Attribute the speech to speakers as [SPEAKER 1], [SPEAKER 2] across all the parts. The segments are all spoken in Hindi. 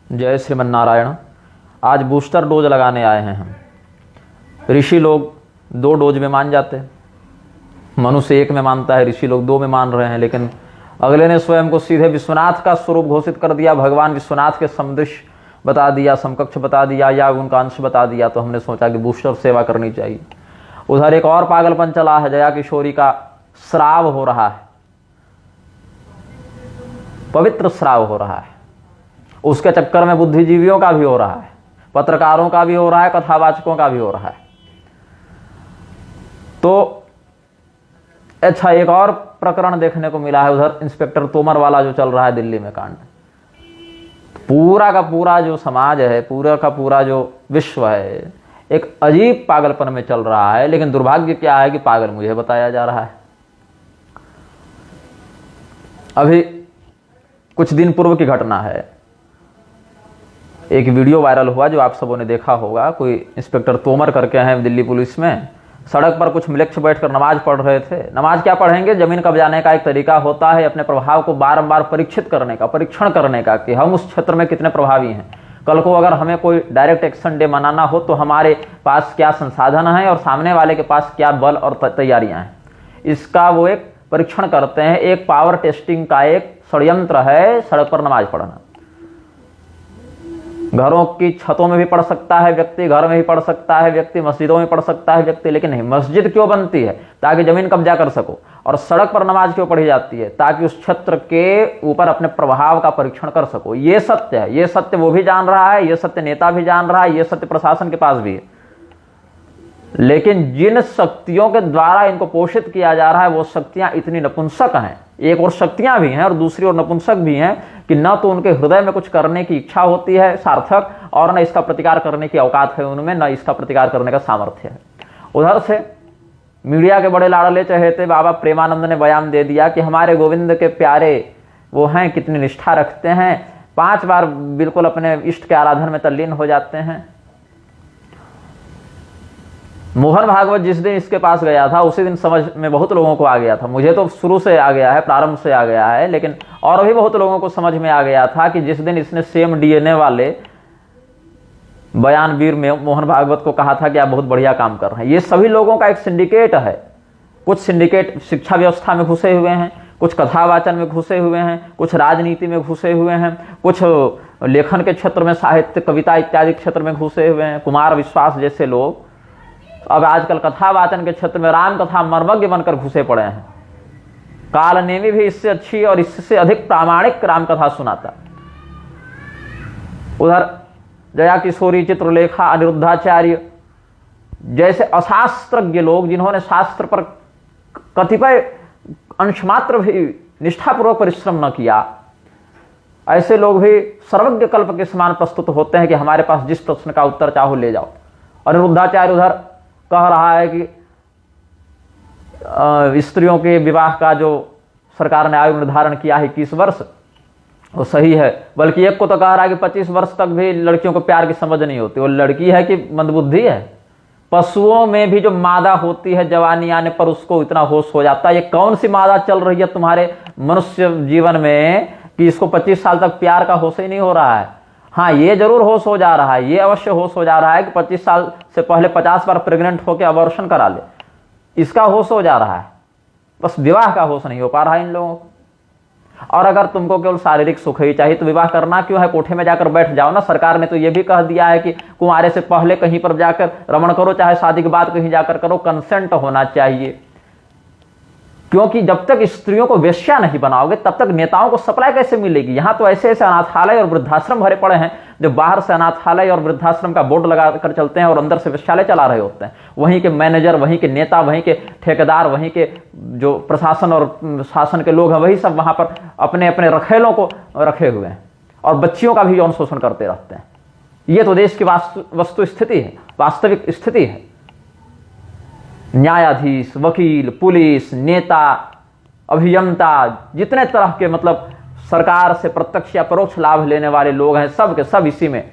[SPEAKER 1] जय श्रीमन नारायण। आज बूस्टर डोज लगाने आए हैं हम। ऋषि लोग 2 डोज में मान जाते हैं, मनुष्य 1 में मानता है, ऋषि लोग 2 में मान रहे हैं। लेकिन अगले ने स्वयं को सीधे विश्वनाथ का स्वरूप घोषित कर दिया, भगवान विश्वनाथ के सदृश बता दिया, समकक्ष बता दिया या उनका अंश बता दिया। तो हमने सोचा कि बूस्टर सेवा करनी चाहिए। उधर एक और पागलपन चला है, जया किशोरी का श्राव हो रहा है, पवित्र श्राव हो रहा है। उसके चक्कर में बुद्धिजीवियों का भी हो रहा है, पत्रकारों का भी हो रहा है, कथावाचकों का भी हो रहा है। तो अच्छा, एक और प्रकरण देखने को मिला है उधर, इंस्पेक्टर तोमर वाला जो चल रहा है दिल्ली में कांड। पूरा का पूरा जो समाज है, पूरा का पूरा जो विश्व है, एक अजीब पागलपन में चल रहा है। लेकिन दुर्भाग्य क्या है कि पागल मुझे बताया जा रहा है। अभी कुछ दिन पूर्व की घटना है, एक वीडियो वायरल हुआ जो आप सबों ने देखा होगा। कोई इंस्पेक्टर तोमर करके हैं दिल्ली पुलिस में, सड़क पर कुछ मिलक्ष बैठकर नमाज पढ़ रहे थे। नमाज क्या पढ़ेंगे, जमीन कब्जाने का एक तरीका होता है अपने प्रभाव को बारंबार परीक्षित करने का, परीक्षण करने का कि हम उस क्षेत्र में कितने प्रभावी हैं। कल को अगर हमें कोई डायरेक्ट एक्शन डे मनाना हो तो हमारे पास क्या संसाधन है और सामने वाले के पास क्या बल और तैयारियां हैं, इसका वो एक परीक्षण करते हैं। एक पावर टेस्टिंग का एक षड्यंत्र है सड़क पर नमाज पढ़ना। घरों की छतों में भी पढ़ सकता है व्यक्ति, घर में भी पढ़ सकता है व्यक्ति, मस्जिदों में पढ़ सकता है व्यक्ति। लेकिन नहीं, मस्जिद क्यों बनती है? ताकि जमीन कब्जा कर सको। और सड़क पर नमाज क्यों पढ़ी जाती है? ताकि उस क्षेत्र के ऊपर अपने प्रभाव का परीक्षण कर सको। ये सत्य है, ये सत्य वो भी जान रहा है, ये सत्य नेता भी जान रहा है, ये सत्य प्रशासन के पास भी है। लेकिन जिन शक्तियों के द्वारा इनको पोषित किया जा रहा है वो शक्तियां इतनी नपुंसक हैं, एक और शक्तियां भी हैं और दूसरी ओर नपुंसक भी हैं कि न तो उनके हृदय में कुछ करने की इच्छा होती है सार्थक, और न इसका प्रतिकार करने की औकात है उनमें, न इसका प्रतिकार करने का सामर्थ्य है। उधर से मीडिया के बड़े लाडले चहेते बाबा प्रेमानंद ने बयान दे दिया कि हमारे गोविंद के प्यारे वो हैं, कितनी निष्ठा रखते हैं, 5 बार बिल्कुल अपने इष्ट के आराधन में तल्लीन हो जाते हैं। मोहन भागवत जिस दिन इसके पास गया था उसी दिन समझ में बहुत लोगों को आ गया था। मुझे तो शुरू से आ गया है, प्रारंभ से आ गया है, लेकिन और भी बहुत लोगों को समझ में आ गया था कि जिस दिन इसने सेम डीएनए वाले बयानवीर में मोहन भागवत को कहा था कि आप बहुत बढ़िया काम कर रहे हैं। ये सभी लोगों का एक सिंडिकेट है। कुछ सिंडिकेट शिक्षा व्यवस्था में घुसे हुए हैं, कुछ कथावाचन में घुसे हुए हैं, कुछ राजनीति में घुसे हुए हैं, कुछ लेखन के क्षेत्र में, साहित्य कविता इत्यादि क्षेत्र में घुसे हुए हैं। कुमार विश्वास जैसे लोग अब आजकल कथावाचन के क्षेत्र में राम कथा मर्मज्ञ बनकर घुसे पड़े हैं। कालनेमी भी इससे अच्छी और इससे अधिक प्रामाणिक राम कथा सुनाता। उधर जया किशोरी, चित्रलेखा, अनिरुद्धाचार्य जैसे अशास्त्रज्ञ लोग, जिन्होंने शास्त्र पर कतिपय अंशमात्र भी निष्ठापूर्वक परिश्रम न किया, ऐसे लोग भी सर्वज्ञ कल्प के समान प्रस्तुत होते हैं कि हमारे पास जिस प्रश्न का उत्तर चाहो ले जाओ। अनिरुद्धाचार्य उधर कह रहा है कि स्त्रियों के विवाह का जो सरकार ने आयु निर्धारण किया है 21 वर्ष, वो सही है। बल्कि एक को तो कह रहा है कि 25 वर्ष तक भी लड़कियों को प्यार की समझ नहीं होती। वो लड़की है कि मंदबुद्धि है? पशुओं में भी जो मादा होती है जवानी आने पर उसको इतना होश हो जाता है। ये कौन सी मादा चल रही है तुम्हारे मनुष्य जीवन में कि इसको 25 साल तक प्यार का होश ही नहीं हो रहा है? हाँ, ये जरूर होश हो जा रहा है, ये अवश्य होश हो जा रहा है कि 25 साल से पहले 50 बार प्रेग्नेंट होकर अबॉर्शन करा ले, इसका होश हो जा रहा है। बस विवाह का होश नहीं हो पा रहा है इन लोगों को। और अगर तुमको केवल शारीरिक सुख ही चाहिए तो विवाह करना क्यों है? कोठे में जाकर बैठ जाओ ना। सरकार ने तो ये भी कह दिया है कि कुंवारे से पहले कहीं पर जाकर रमण करो, चाहे शादी के बाद कहीं जाकर करो, कंसेंट होना चाहिए। क्योंकि जब तक स्त्रियों को वेश्या नहीं बनाओगे तब तक नेताओं को सप्लाई कैसे मिलेगी? यहां तो ऐसे ऐसे अनाथालय और वृद्धाश्रम भरे पड़े हैं जो बाहर से अनाथालय और वृद्धाश्रम का बोर्ड लगा कर चलते हैं और अंदर से वेश्यालय चला रहे होते हैं। वहीं के मैनेजर, वहीं के नेता, वहीं के ठेकेदार, वहीं के जो प्रशासन और शासन के लोग हैं, वही सब वहां पर अपने अपने रखेलों को रखे हुए हैं और बच्चियों का भी यौन शोषण करते रहते हैं। ये तो देश की वस्तु स्थिति है, वास्तविक स्थिति है। न्यायाधीश, वकील, पुलिस, नेता, अभियंता, जितने तरह के मतलब सरकार से प्रत्यक्ष या परोक्ष लाभ लेने वाले लोग हैं, सब के सब इसी में।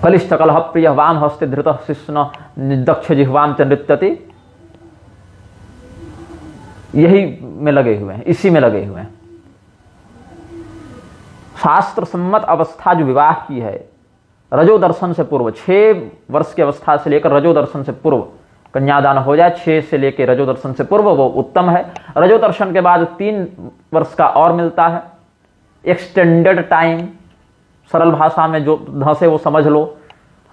[SPEAKER 1] कलिष्ठ कलह प्रिय वाम हस्ते धृत शिष्ण दक्ष जिह्वाम च नृत्यति, यही में लगे हुए हैं, इसी में लगे हुए हैं। शास्त्र सम्मत अवस्था जो विवाह की है रजो दर्शन से पूर्व, 6 वर्ष की अवस्था से लेकर रजो दर्शन से पूर्व कन्यादान हो जाए, 6 से लेकर रजो दर्शन से पूर्व, वो उत्तम है। रजो दर्शन के बाद 3 वर्ष का और मिलता है एक्सटेंडेड टाइम, सरल भाषा में जो धंसे वो समझ लो,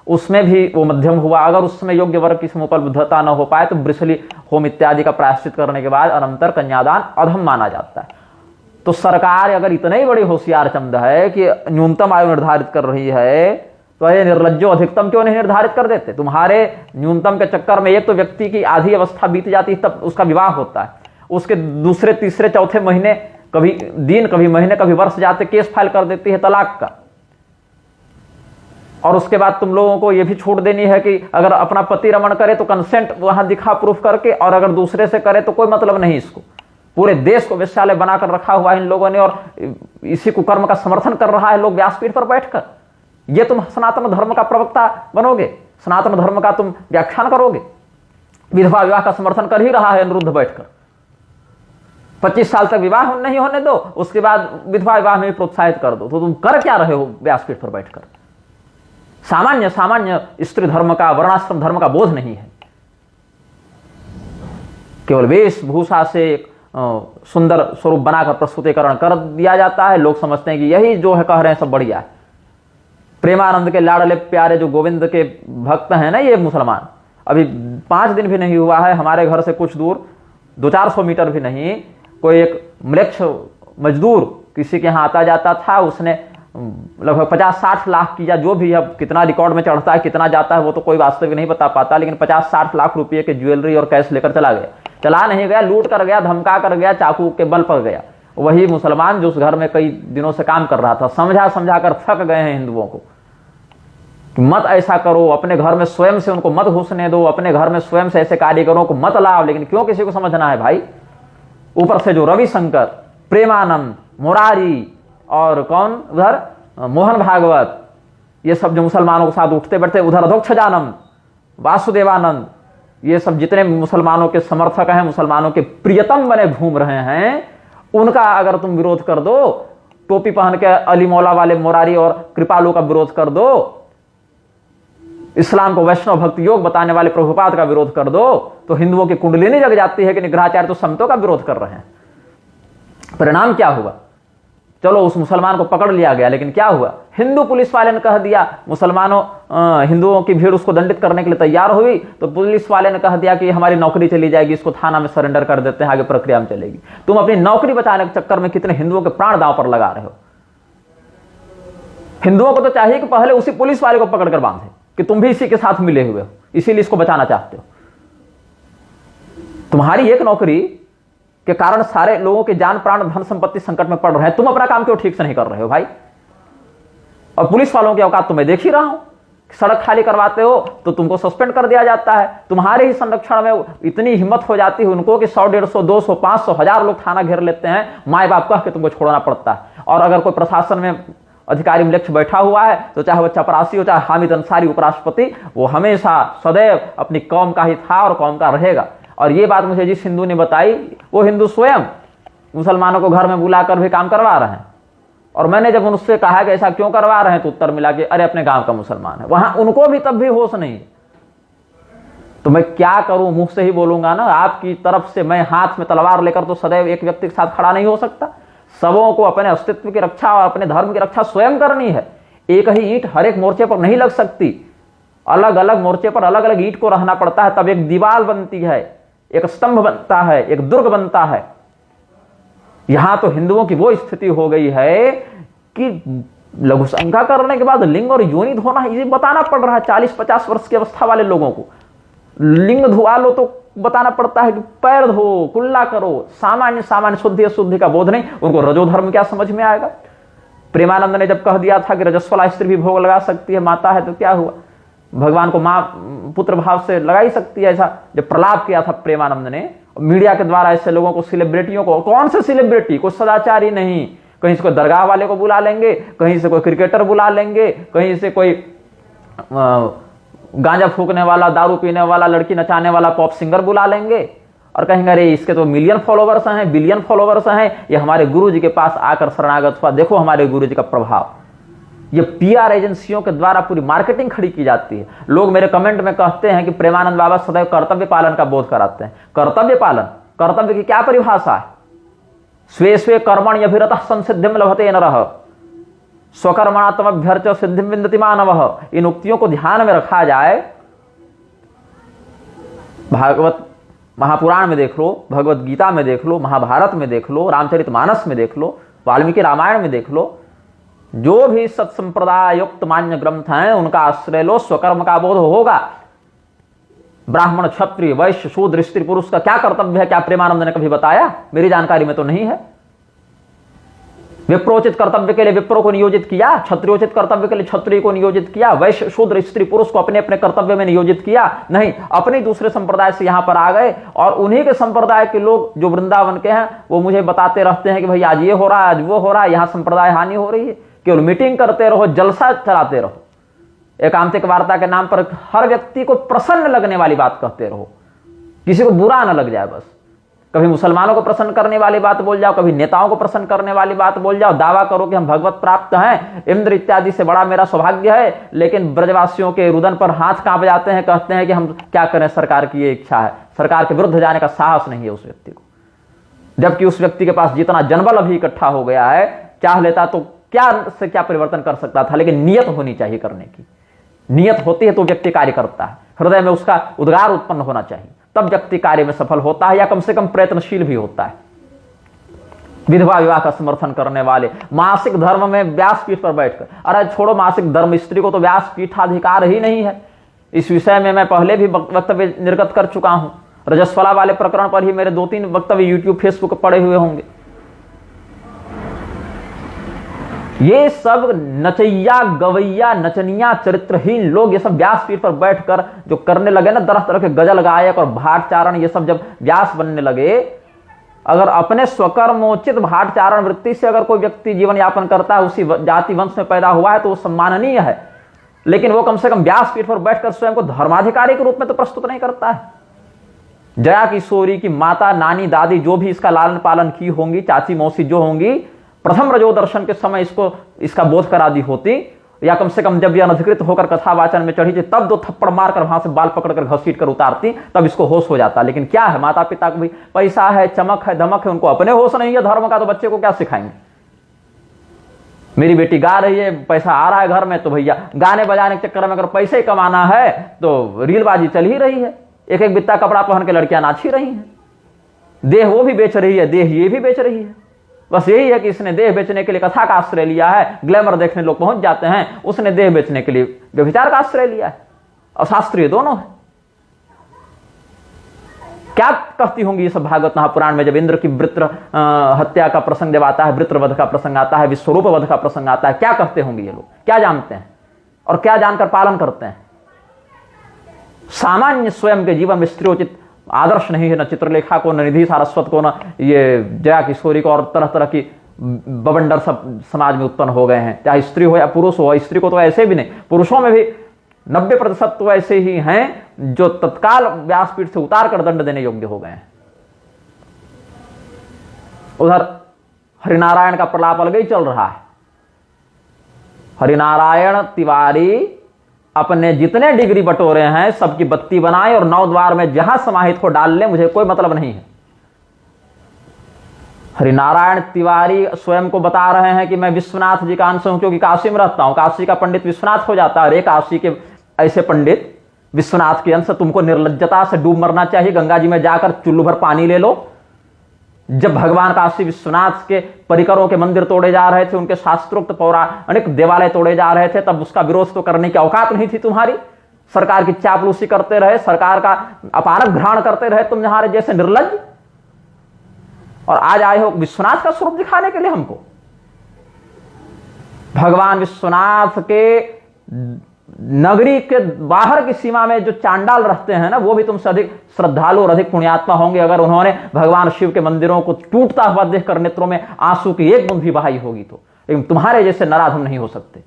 [SPEAKER 1] उसमें भी वो मध्यम हुआ। अगर उसमें योग्य वर्ग की समुपलब्धता न हो पाए तो वृषली होम इत्यादि का प्रायश्चित करने के बाद अनंतर कन्यादान अधम माना जाता है। तो सरकार अगर इतनी ही बड़ी होशियार चंद है कि न्यूनतम आयु निर्धारित कर रही है, तो ये निर्लज्जो अधिकतम क्यों नहीं निर्धारित कर देते? तुम्हारे न्यूनतम के चक्कर में एक तो व्यक्ति की आधी अवस्था बीत जाती है, तब उसका विवाह होता है, उसके दूसरे तीसरे चौथे महीने, कभी दिन कभी महीने कभी वर्ष जाते केस फाइल कर देती है तलाक का। और उसके बाद तुम लोगों को यह भी छूट देनी है कि अगर अपना पति रमण करे तो कंसेंट वहां दिखा प्रूफ करके, और अगर दूसरे से करे तो कोई मतलब नहीं। इसको पूरे देश को वेश्यालय बनाकर रखा हुआ है इन लोगों ने, और इसी कुकर्म का समर्थन कर रहा है लोग व्यासपीठ पर बैठकर। ये तुम सनातन धर्म का प्रवक्ता बनोगे, सनातन धर्म का तुम व्याख्यान करोगे? विधवा विवाह का समर्थन कर ही रहा है अनिरुद्ध बैठकर। 25 साल तक विवाह नहीं होने दो, उसके बाद विधवा विवाह में प्रोत्साहित कर दो। तो तुम कर क्या रहे हो व्यासपीठ पर बैठकर? सामान्य सामान्य स्त्री धर्म का, वर्णाश्रम धर्म का बोध नहीं है। केवल वेशभूषा से एक सुंदर स्वरूप बनाकर प्रस्तुतिकरण कर दिया जाता है। लोग समझते हैं कि यही जो है कह रहे हैं सब बढ़िया है। प्रेमानंद के लाडले प्यारे जो गोविंद के भक्त हैं ना, ये मुसलमान, अभी 5 दिन भी नहीं हुआ है, हमारे घर से कुछ दूर 200-400 मीटर भी नहीं, कोई एक म्लेच्छ मजदूर किसी के यहाँ आता जाता था, उसने लगभग 50-60 लाख की, या जो भी अब कितना रिकॉर्ड में चढ़ता है कितना जाता है वो तो कोई वास्तविक नहीं बता पाता, लेकिन 50-60 लाख रुपये के ज्वेलरी और कैश लेकर चला गया। चला नहीं गया, लूट कर गया, धमका कर गया, चाकू के बल पर गया। वही मुसलमान जो उस घर में कई दिनों से काम कर रहा था, समझा कर थक गए हैं हिंदुओं को कि मत ऐसा करो, अपने घर में स्वयं से उनको मत घुसने दो, अपने घर में स्वयं से ऐसे कारीगरों को मत लाओ। लेकिन क्यों किसी को समझना है भाई? ऊपर से जो रविशंकर, प्रेमानंद, मुरारी और कौन उधर मोहन भागवत, ये सब जो मुसलमानों के साथ उठते बैठते, उधर अधोक्षजानंद, वासुदेवानंद, ये सब जितने मुसलमानों के समर्थक हैं, मुसलमानों के प्रियतम बने घूम रहे हैं, उनका अगर तुम विरोध कर दो, टोपी पहन के अली मौला वाले मुरारी और कृपालु का विरोध कर दो, इस्लाम को वैष्णव भक्ति योग बताने वाले प्रभुपाद का विरोध कर दो, तो हिंदुओं की कुंडलिनी जग जाती है कि निग्रहाचार्य तो संतों का विरोध कर रहे हैं। परिणाम क्या हुआ? चलो उस मुसलमान को पकड़ लिया गया, लेकिन क्या हुआ? हिंदू पुलिस वाले ने कह दिया, मुसलमानों हिंदुओं की भीड़ उसको दंडित करने के लिए तैयार हुई, तो पुलिस वाले ने कह दिया कि हमारी नौकरी चली जाएगी, इसको थाना में सरेंडर कर देते हैं, आगे प्रक्रिया में चलेगी। तुम अपनी नौकरी बचाने के चक्कर में कितने हिंदुओं के प्राण दांव पर लगा रहे हो। हिंदुओं को तो चाहिए कि पहले उसी पुलिस वाले को पकड़कर बांधे कि तुम भी इसी के साथ मिले हुए हो, इसीलिए इसको बचाना चाहते हो। तुम्हारी एक नौकरी के कारण सारे लोगों के जान प्राण धन संपत्ति संकट में पड़ रहे हैं, तुम अपना काम क्यों ठीक से नहीं कर रहे हो भाई? और पुलिस वालों की औकात तो मैं देख ही रहा हूं, सड़क खाली करवाते हो तो तुमको सस्पेंड कर दिया जाता है। तुम्हारे ही संरक्षण में इतनी हिम्मत हो जाती है उनको कि 100, 150, 200, 500, 1000 लोग थाना घेर लेते हैं, माए बाप कह के तुमको छोड़ना पड़ता है। और अगर कोई प्रशासन में अधिकारी म्लेच्छ बैठा हुआ है, तो चाहे वो चपरासी हो चाहे हामिद अंसारी उपराष्ट्रपति, वो हमेशा सदैव अपनी कौम का ही था और कौम का रहेगा। और ये बात मुझे जिस हिंदू ने बताई, वो हिंदू स्वयं मुसलमानों को घर में बुलाकर भी काम करवा रहे हैं। और मैंने जब उनसे कहा कि ऐसा क्यों करवा रहे हैं, तो उत्तर मिला कि अरे अपने गांव का मुसलमान है। वहां उनको भी तब भी होश नहीं। तो मैं क्या करूं? मुंह से ही बोलूंगा ना, आपकी तरफ से मैं हाथ में तलवार लेकर तो सदैव एक व्यक्ति के साथ खड़ा नहीं हो सकता। सबों को अपने अस्तित्व की रक्षा और अपने धर्म की रक्षा स्वयं करनी है। एक ही ईंट हर एक मोर्चे पर नहीं लग सकती, अलग अलग मोर्चे पर अलग अलग ईंट को रहना पड़ता है, तब एक दीवार बनती है, एक स्तंभ बनता है, एक दुर्ग बनता है। यहां तो हिंदुओं की वो स्थिति हो गई है कि लघु शंका करने के बाद लिंग और योनि धोना ये बताना पड़ रहा है। 40-50 वर्ष की अवस्था वाले लोगों को लिंग धुआ लो तो बताना पड़ता है कि पैर धो, कुल्ला करो। सामान्य सामान्य शुद्धि अशुद्धि का बोध नहीं, उनको रजोधर्म क्या समझ में आएगा? प्रेमानंद ने जब कह दिया था कि रजस्वला स्त्री भी भोग लगा सकती है, माता है, तो क्या हुआ? भगवान को मां पुत्र भाव से लगा ही सकती है। ऐसा जब प्रलाप किया था प्रेमानंद ने मीडिया के द्वारा, ऐसे लोगों को, सेलिब्रिटियों को, कौन से सेलिब्रिटी, कोई सदाचारी नहीं, कहीं से कोई दरगाह वाले को बुला लेंगे, कहीं से कोई क्रिकेटर बुला लेंगे, कहीं से कोई गांजा फूकने वाला, दारू पीने वाला, लड़की नचाने वाला पॉप सिंगर बुला लेंगे। और कहेंगे अरे इसके तो मिलियन फॉलोवर्स हैं, बिलियन फॉलोवर्स हैं, ये हमारे गुरु जी के पास आकर शरणागत हुआ, देखो हमारे गुरु जी का प्रभाव। ये पीआर एजेंसियों के द्वारा पूरी मार्केटिंग खड़ी की जाती है। लोग मेरे कमेंट में कहते हैं कि प्रेमानंद बाबा सदैव कर्तव्य पालन का बोध कराते हैं। कर्तव्य पालन, कर्तव्य की क्या परिभाषा है? स्वे स्वे कर्मण अभिरतः संसिद्धिम लभते नरः स्वकर्मणात्मभ्यर्च सिद्धिम विन्दति मानवः। इन उक्तियों को ध्यान में रखा जाए, भागवत महापुराण में देख लो, भगवत गीता में देख लो, महाभारत में देख लो, रामचरितमानस में देख लो, वाल्मीकि रामायण में देख लो, जो भी सत्संप्रदाय युक्त मान्य ग्रंथ हैं उनका आश्रय लो, स्वकर्म का बोध होगा। ब्राह्मण, क्षत्रिय, वैश्य, शूद्र, स्त्री, पुरुष का क्या कर्तव्य है, क्या प्रेमानंद ने कभी बताया? मेरी जानकारी में तो नहीं है। विप्रोचित कर्तव्य के लिए विप्रो को नियोजित किया, क्षत्रियोचित कर्तव्य के लिए क्षत्रिय को नियोजित किया, वैश्य, शूद्र, स्त्री, पुरुष को अपने अपने कर्तव्य में नियोजित किया? नहीं, अपने दूसरे संप्रदाय से यहां पर आ गए और उन्हीं के संप्रदाय के लोग जो वृंदावन के हैं वो मुझे बताते रहते हैं कि भाई आज ये हो रहा है, आज वो हो रहा है, यहां संप्रदाय हानि हो रही है। केवल मीटिंग करते रहो, जलसा चलाते रहो, एकांतिक वार्ता के नाम पर हर व्यक्ति को प्रसन्न लगने वाली बात कहते रहो, किसी को बुरा न लग जाए बस। कभी मुसलमानों को प्रसन्न करने वाली बात बोल जाओ, कभी नेताओं को प्रसन्न करने वाली बात बोल जाओ, दावा करो कि हम भगवत प्राप्त हैं, इंद्र इत्यादि से बड़ा मेरा सौभाग्य है, लेकिन ब्रजवासियों के रुदन पर हाथ कांप जाते हैं, कहते हैं कि हम क्या करें, सरकार की ये इच्छा है। सरकार के विरुद्ध जाने का साहस नहीं है उस व्यक्ति को, जबकि उस व्यक्ति के पास जितना जनबल अभी इकट्ठा हो गया है, चाह लेता तो क्या से क्या परिवर्तन कर सकता था। लेकिन नियत होनी चाहिए करने की, नियत होती है तो व्यक्ति कार्य करता है, हृदय में उसका उद्गार उत्पन्न होना चाहिए, तब व्यक्ति कार्य में सफल होता है या कम से कम प्रयत्नशील भी होता है। विधवा विवाह का समर्थन करने वाले मासिक धर्म में व्यासपीठ पर बैठकर, अरे छोड़ो मासिक धर्म, स्त्री को तो व्यासपीठाधिकार ही नहीं है। इस विषय में मैं पहले भी वक्तव्य निर्गत कर चुका हूं। रजस्वला वाले प्रकरण पर ही मेरे 2-3 वक्तव्य यूट्यूब फेसबुक पर पड़े हुए होंगे। ये सब नचैया गवैया नचनिया चरित्रहीन लोग ये सब व्यासपीठ पर बैठकर जो करने लगे ना, तरह तरह के गजल गायक और भाटचारण, ये सब जब व्यास बनने लगे, अगर अपने स्वकर्मोचित भाटचारण वृत्ति से अगर कोई व्यक्ति जीवन यापन करता है, उसी जाति वंश में पैदा हुआ है तो वो सम्माननीय है, लेकिन वो कम से कम व्यासपीठ पर बैठकर स्वयं को धर्माधिकारी के रूप में तो प्रस्तुत नहीं करता है। जया किशोरी की माता, नानी, दादी जो भी इसका लालन पालन की होंगी, चाची मौसी जो होंगी, प्रथम रजो दर्शन के समय इसका बोध करा दी होती, या कम से कम जब यह अनधिकृत होकर कथावाचन में चढ़ी थी तब 2 थप्पड़ मारकर वहां से बाल पकड़कर घसीट कर उतारती, तब इसको होश हो जाता। लेकिन क्या है, माता पिता को भी पैसा है, चमक है, धमक है, उनको अपने होश नहीं है धर्म का, तो बच्चे को क्या सिखाएंगे? मेरी बेटी गा रही है, पैसा आ रहा है घर में, तो भैया गाने बजाने के चक्कर में अगर पैसे कमाना है तो रीलबाजी चल ही रही है। एक एक बित्ता कपड़ा पहन के लड़कियां नाच ही रही हैं, देह वो भी बेच रही है, देह ये भी बेच रही है। बस यही है कि इसने देह बेचने के लिए कथा का आश्रय लिया है, ग्लैमर देखने लोग पहुंच जाते हैं, उसने देह बेचने के लिए व्यभिचार का आश्रय लिया है। और शास्त्रीय दोनों है। क्या कहती होंगी ये सब भागवत महापुराण में, जब इंद्र की वृत्र हत्या का प्रसंग जब आता है, वृत्रवध का प्रसंग आता है, विश्वरूप वध का प्रसंग आता है, क्या कहते होंगे ये लोग? क्या जानते हैं और क्या जानकर पालन करते हैं? सामान्य स्वयं के जीवन में स्त्रीयोचित आदर्श नहीं है, न चित्रलेखा को, न निधि सारस्वत को, न ये जया किशोरी को, और तरह तरह की बवंडर सब समाज में उत्पन्न हो गए हैं, चाहे स्त्री हो या पुरुष हो। स्त्री को तो ऐसे भी नहीं, पुरुषों में भी 90% तो ऐसे ही हैं जो तत्काल व्यासपीठ से उतार कर दंड देने योग्य हो गए हैं। उधर हरिनारायण का प्रलाप अलग ही चल रहा है। हरिनारायण तिवारी अपने जितने डिग्री बटोरे हैं सबकी बत्ती बनाए और 9 द्वार में जहां समाहित हो डाल ले, मुझे कोई मतलब नहीं है। हरिनारायण तिवारी स्वयं को बता रहे हैं कि मैं विश्वनाथ जी का अंश हूं क्योंकि काशी में रहता हूं, काशी का पंडित विश्वनाथ हो जाता है। अरे काशी के ऐसे पंडित विश्वनाथ के अंश, तुमको निर्लज्जता से डूब मरना चाहिए। गंगा जी में जाकर चुल्लू भर पानी ले लो। जब भगवान काशी विश्वनाथ के परिकरों के मंदिर तोड़े जा रहे थे, उनके शास्त्रोक्त पौराणिक देवालय तोड़े जा रहे थे, तब उसका विरोध तो करने की औकात नहीं थी तुम्हारी। सरकार की चापलूसी करते रहे, सरकार का अपारक घ्राण करते रहे तुम तुम्हारे जैसे निर्लज्ज, और आज आए हो विश्वनाथ का स्वरूप दिखाने के लिए हमको। भगवान विश्वनाथ के नगरी के बाहर की सीमा में जो चांडाल रहते हैं ना, वो भी तुमसे अधिक श्रद्धालु और अधिक पुण्यात्मा होंगे अगर उन्होंने भगवान शिव के मंदिरों को टूटता हुआ देखकर नेत्रों में आंसू की एक बूंद भी बहाई होगी तो। लेकिन तुम्हारे जैसे नराधम नहीं हो सकते।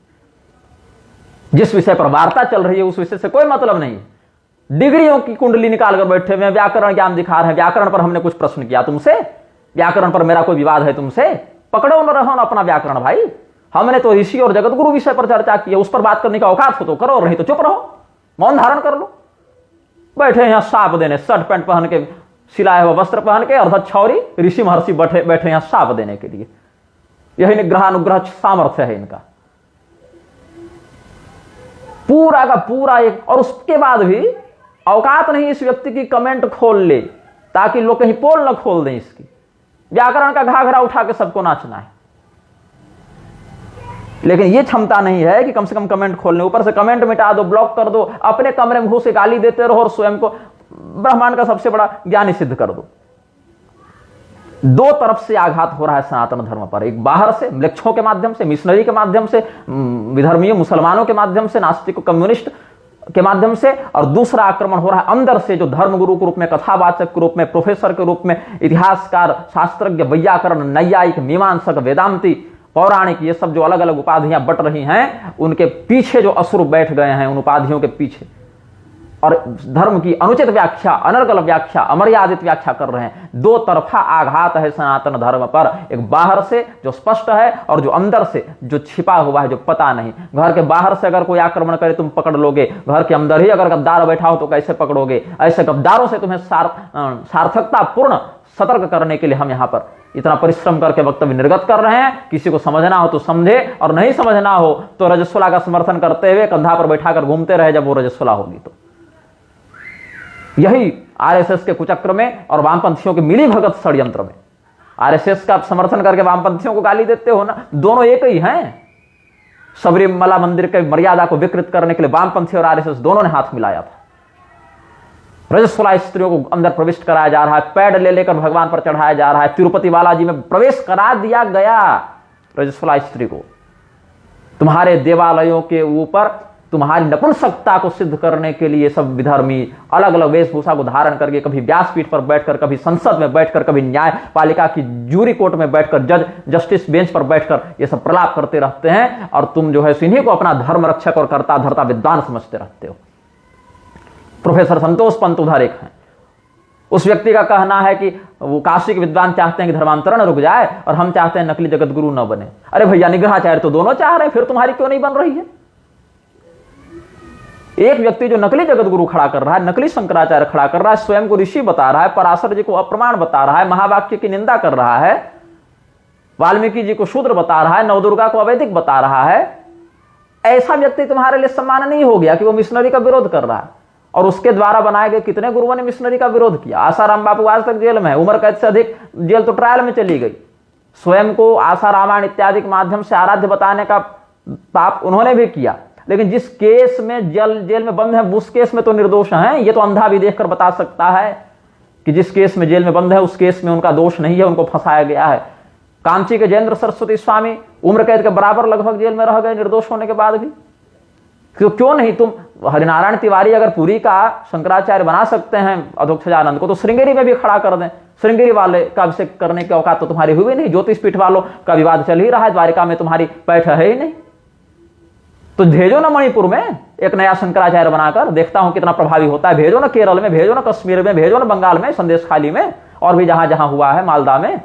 [SPEAKER 1] जिस विषय पर वार्ता चल रही है उस विषय से कोई मतलब नहीं। डिग्रियों की कुंडली निकाल कर बैठे हुए हैं, व्याकरण ज्ञान दिखा रहे हैं। व्याकरण पर हमने कुछ प्रश्न किया तुमसे, व्याकरण पर मेरा कोई विवाद है तुमसे, पकड़ो न रहो ना अपना व्याकरण भाई। हमने तो ऋषि और जगत गुरु विषय पर चर्चा की है, उस पर बात करने का औकात हो तो करो, और नहीं तो चुप रहो, मौन धारण कर लो। बैठे यहाँ साप देने, शर्ट पैंट पहन के, सिलाए हुआ वस्त्र पहन के, अर्ध छौरी ऋषि महर्षि बैठे यहाँ साप देने के लिए। यही निग्रह अनुग्रह सामर्थ्य है इनका पूरा का पूरा एक। और उसके बाद भी औकात नहीं इस व्यक्ति की कमेंट खोल ले, ताकि लोग कहीं पोल न खोल दें इसकी। व्याकरण का घाघरा उठा के सबको नाचना है, लेकिन ये क्षमता नहीं है कि कम से कम कमेंट खोलने, ऊपर से कमेंट मिटा दो, ब्लॉक कर दो, अपने कमरे में घुस के गाली देते रहो और स्वयं को ब्रह्मांड का सबसे बड़ा ज्ञानी सिद्ध कर दो। दो तरफ से आघात हो रहा है सनातन धर्म पर, एक बाहर से मृक्षों के माध्यम से, मिशनरी के माध्यम से, विधर्मियों मुसलमानों के माध्यम से, नास्तिक कम्युनिस्ट के माध्यम से, और दूसरा आक्रमण हो रहा है अंदर से, जो धर्मगुरु के रूप में, कथावाचक के रूप में, प्रोफेसर के रूप में, इतिहासकार, शास्त्रज्ञ, वैयाकरण, नैयायिक, मीमांसक, वेदांती, पौराणिक, ये सब जो अलग अलग उपाधियां बट रही हैं, उनके पीछे जो असुर बैठ गए हैं, उन उपाधियों के पीछे, और धर्म की अनुचित व्याख्या, अनर्गल व्याख्या, अमर्यादित व्याख्या कर रहे हैं। दो तरफा आघात है सनातन धर्म पर, एक बाहर से जो स्पष्ट है और जो अंदर से जो छिपा हुआ है, जो पता नहीं। घर के बाहर से अगर कोई आक्रमण करे तुम पकड़ लोगे, घर के अंदर ही अगर गद्दार बैठा हो तो कैसे पकड़ोगे? ऐसे गद्दारों से तुम्हें सार्थकता पूर्ण सतर्क करने के लिए हम यहाँ पर इतना परिश्रम करके वक्तव्य निर्गत कर रहे हैं। किसी को समझना हो तो समझे, और नहीं समझना हो तो रजस्वला का समर्थन करते हुए कंधा पर बैठाकर घूमते रहे जब वो रजस्वला होगी तो। यही आरएसएस के कुचक्र में और वामपंथियों के मिली भगत षड्यंत्र में। आरएसएस का समर्थन करके वामपंथियों को गाली देते हो ना, दोनों एक ही हैं। सबरीमला मंदिर के मर्यादा को विकृत करने के लिए वामपंथी और आरएसएस दोनों ने हाथ मिलाया था। रजस्वला स्त्रियों को अंदर प्रविष्ट कराया जा रहा है, पैड ले लेकर भगवान पर चढ़ाया जा रहा है। तिरुपति बालाजी में प्रवेश करा दिया गया रजस्वला स्त्री को। तुम्हारे देवालयों के ऊपर तुम्हारी नपुंसकता को सिद्ध करने के लिए सब विधर्मी अलग अलग वेशभूषा को धारण करके, कभी व्यासपीठ पर बैठकर, कभी संसद में बैठकर, कभी न्यायपालिका की जूरी कोर्ट में बैठकर, जस्टिस बेंच पर बैठकर ये सब प्रलाप करते रहते हैं, और तुम जो है इन्हीं को अपना धर्म रक्षक और कर्ता धर्ता विद्वान समझते रहते हो। प्रोफेसर संतोष पंत उधर एक हैं। उस व्यक्ति का कहना है कि वो काशी के विद्वान चाहते हैं कि धर्मांतरण रुक जाए, और हम चाहते हैं नकली जगत गुरु न बने। अरे भैया, निग्रहाचार्य तो दोनों चाह रहे हैं, फिर तुम्हारी क्यों नहीं बन रही है? एक व्यक्ति जो नकली जगत गुरु खड़ा कर रहा है, नकली शंकराचार्य खड़ा कर रहा है, स्वयं को ऋषि बता रहा है, पराशर जी को अप्रमाण बता रहा है, महावाक्य की निंदा कर रहा है, वाल्मीकि जी को शूद्र बता रहा है, नवदुर्गा को अवैदिक बता रहा है, ऐसा व्यक्ति तुम्हारे लिए सम्मान नहीं हो गया कि वो मिशनरी का विरोध कर रहा है। और उसके द्वारा बनाए गए कितने गुरुओं ने मिशनरी का विरोध किया। आसाराम बापू आज तक जेल में है, उम्र कैद से अधिक जेल तो ट्रायल में चली गई। स्वयं को आशा रामायण इत्यादि के माध्यम से आराध्य बताने का पाप उन्होंने भी किया, लेकिन जिस केस में जेल में बंद है उस केस में तो निर्दोष हैं। ये तो अंधा भी देखकर बता सकता है कि जिस केस में जेल में बंद है उस केस में उनका दोष नहीं है, उनको फंसाया गया है। कांची के जयेंद्र सरस्वती स्वामी उम्र कैद के बराबर लगभग जेल में रह गए निर्दोष होने के बाद भी। क्यों नहीं? तुम हरिनारायण तिवारी अगर पुरी का शंकराचार्य बना सकते हैं अधोक्षजानंद को, तो श्रृंगेरी में भी खड़ा कर दें। श्रृंगेरी वाले का अभिषेक करने की औकात तो तुम्हारी हुई नहीं। ज्योतिष पीठ वालों का विवाद चल ही रहा है, द्वारिका में तुम्हारी पैठ है ही नहीं, तो भेजो ना मणिपुर में एक नया शंकराचार्य बनाकर, देखता हूं कितना प्रभावी होता है। भेजो ना केरल में, भेजो ना कश्मीर में, भेजो ना बंगाल में, संदेश खाली में, और भी जहां जहां हुआ है, मालदा में।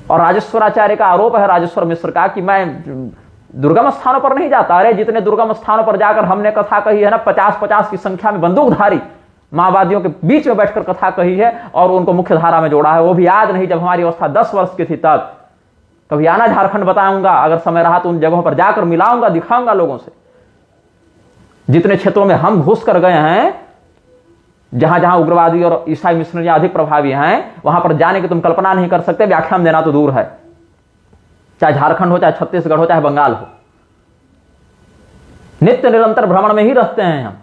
[SPEAKER 1] और राजेश्वराचार्य का आरोप है राजेश्वर मिश्र का कि मैं दुर्गम स्थानों पर नहीं जाता। अरे जितने दुर्गम स्थानों पर जाकर हमने कथा कही है ना, 50-50 की संख्या में बंदूकधारी माओवादियों के बीच में बैठकर कथा कही है और उनको मुख्य धारा में जोड़ा है। वो भी आज नहीं, जब हमारी अवस्था 10 वर्ष की थी तब। कभी आना झारखंड बताऊंगा, अगर समय रहा तो उन जगहों पर जाकर मिलाऊंगा, दिखाऊंगा लोगों से। जितने क्षेत्रों में हम घुस कर गए हैं, जहां जहां उग्रवादी और ईसाई मिशनरियां अधिक प्रभावी हैं, वहां पर जाने की तुम कल्पना नहीं कर सकते। व्याख्यान देना तो दूर है, चाहे झारखंड हो, चाहे छत्तीसगढ़ हो, चाहे बंगाल हो। नित्य निरंतर भ्रमण में ही रहते हैं हम,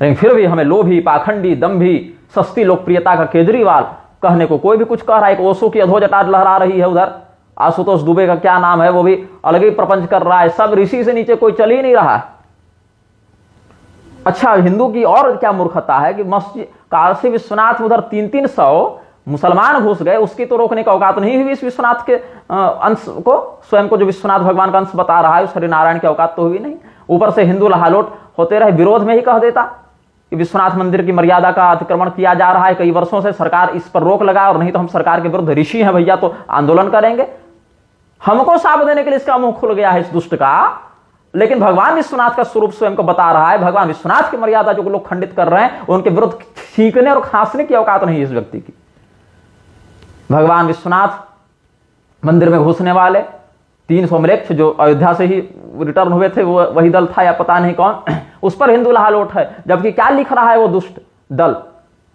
[SPEAKER 1] लेकिन फिर भी हमें लोभी, पाखंडी, दंभी, सस्ती लोकप्रियता का केजरीवाल कहने को कोई भी कुछ कह रहा है। एक ओशो की अधोजटा लहरा रही है उधर, आशुतोष दुबे का क्या नाम है, वो भी अलग ही प्रपंच कर रहा है। सब ऋषि से नीचे कोई चल ही नहीं रहा है। अच्छा, हिंदू की और क्या मूर्खता है कि मस्जिद काशी विश्वनाथ में उधर 300-300 मुसलमान घुस गए, उसकी तो रोकने का औकात नहीं हुई इस विश्वनाथ के अंश को। स्वयं को जो विश्वनाथ भगवान का अंश बता रहा है, उस हरिनारायण की औकात तो हुई नहीं। ऊपर से हिंदू लहालोट होते रहे विरोध में ही कह देता कि विश्वनाथ मंदिर की मर्यादा का अतिक्रमण किया जा रहा है, कई वर्षों से सरकार इस पर रोक लगा, और नहीं तो हम सरकार के विरुद्ध ऋषि हैं भैया तो आंदोलन करेंगे। हमको साप देने के लिए इसका मुंह खुल गया है इस दुष्ट का। लेकिन भगवान विश्वनाथ का स्वरूप स्वयं को बता रहा है, भगवान विश्वनाथ की मर्यादा जो लोग खंडित कर रहे हैं उनके विरुद्ध छींकने और खांसने की औकात नहीं है इस व्यक्ति की। भगवान विश्वनाथ मंदिर में घुसने वाले 300 मलेच्छ जो अयोध्या से ही रिटर्न हुए थे, वो वही दल था या पता नहीं कौन, उस पर हिंदू लहालोट है। जबकि क्या लिख रहा है वो दुष्ट दल,